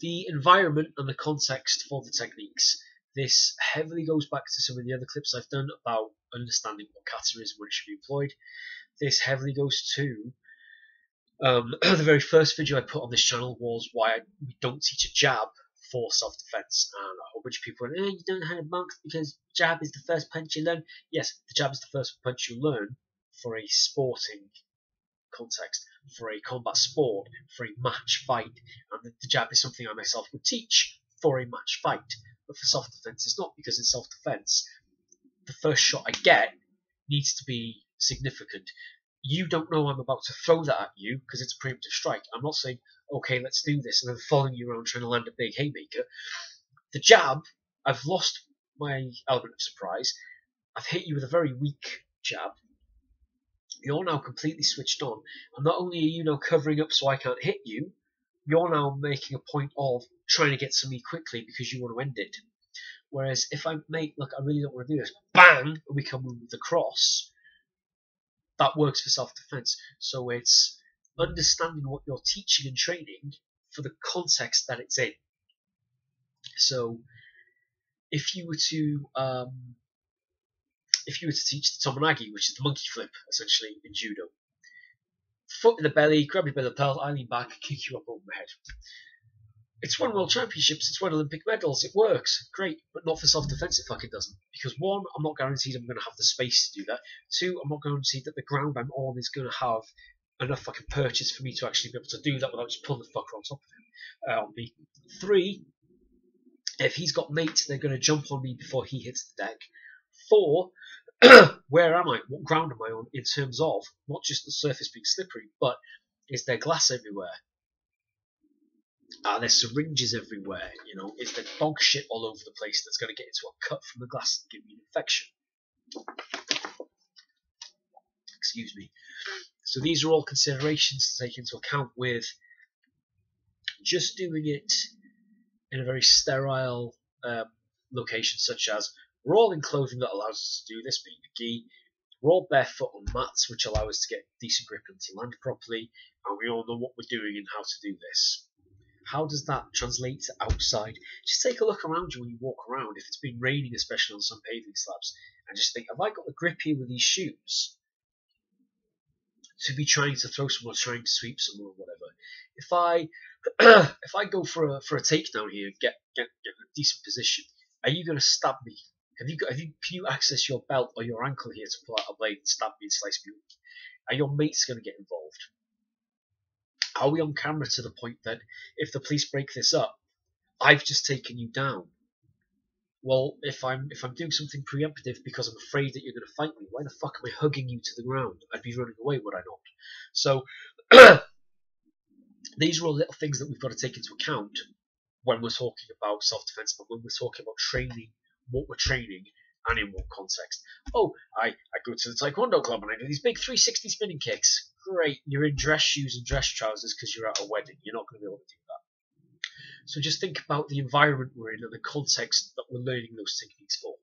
The environment and the context for the techniques. This heavily goes back to some of the other clips I've done about understanding what kata is and when it should be employed. This heavily goes to the very first video I put on this channel was why we don't teach a jab for self-defense, and a whole bunch of people went, you don't know how to box because jab is the first punch you learn. Yes, the jab is the first punch you learn for a sporting context, for a combat sport, for a match fight, and the jab is something I myself would teach for a match fight. But for self-defense, it's not, because in self-defense, the first shot I get needs to be significant. You don't know I'm about to throw that at you because it's a preemptive strike. I'm not saying, okay, let's do this, and then following you around trying to land a big haymaker. The jab, I've lost my element of surprise. I've hit you with a very weak jab. You're now completely switched on, and not only are you now covering up so I can't hit you, you're now making a point of trying to get to me quickly because you want to end it. Whereas if I make, look, I really don't want to do this, bang, and we come with the cross, that works for self-defense. So it's understanding what you're teaching and training for the context that it's in. So if you were to teach the Tomonagi, which is the monkey flip essentially in judo, foot in the belly, grab your belly belt, I lean back, kick you up over my head. It's won world championships, it's won Olympic medals, it works, great, but not for self-defense. It fucking doesn't. Because one, I'm not guaranteed I'm going to have the space to do that. Two, I'm not guaranteed that the ground I'm on is going to have enough fucking purchase for me to actually be able to do that without just pulling the fucker on top of him. On me. Three, if he's got mates, they're going to jump on me before he hits the deck. Four, where am I? What ground am I on in terms of not just the surface being slippery, but is there glass everywhere? There's syringes everywhere, you know, is there dog shit all over the place that's going to get into a cut from the glass and give me an infection? Excuse me. So these are all considerations to take into account with just doing it in a very sterile location, such as we're all in clothing that allows us to do this, being the gi. We're all barefoot on mats, which allow us to get decent grip and to land properly, and we all know what we're doing and how to do this. How does that translate to outside? Just take a look around you when you walk around, if it's been raining, especially on some paving slabs, and just think, have I got the grip here with these shoes to be trying to throw someone or trying to sweep someone or whatever? If I go for a takedown here and get a decent position, are you going to stab me? Can you access your belt or your ankle here to pull out a blade and stab me and slice me up? Are your mates going to get involved? Are we on camera to the point that if the police break this up, I've just taken you down? Well, if I'm doing something preemptive because I'm afraid that you're going to fight me, why the fuck am I hugging you to the ground? I'd be running away, would I not? So these are all little things that we've got to take into account when we're talking about self-defense, but when we're talking about training, what we're training, and in what context. Oh, I go to the Taekwondo club and I do these big 360 spinning kicks. Great, you're in dress shoes and dress trousers because you're at a wedding. You're not going to be able to do that. So just think about the environment we're in and the context that we're learning those techniques for.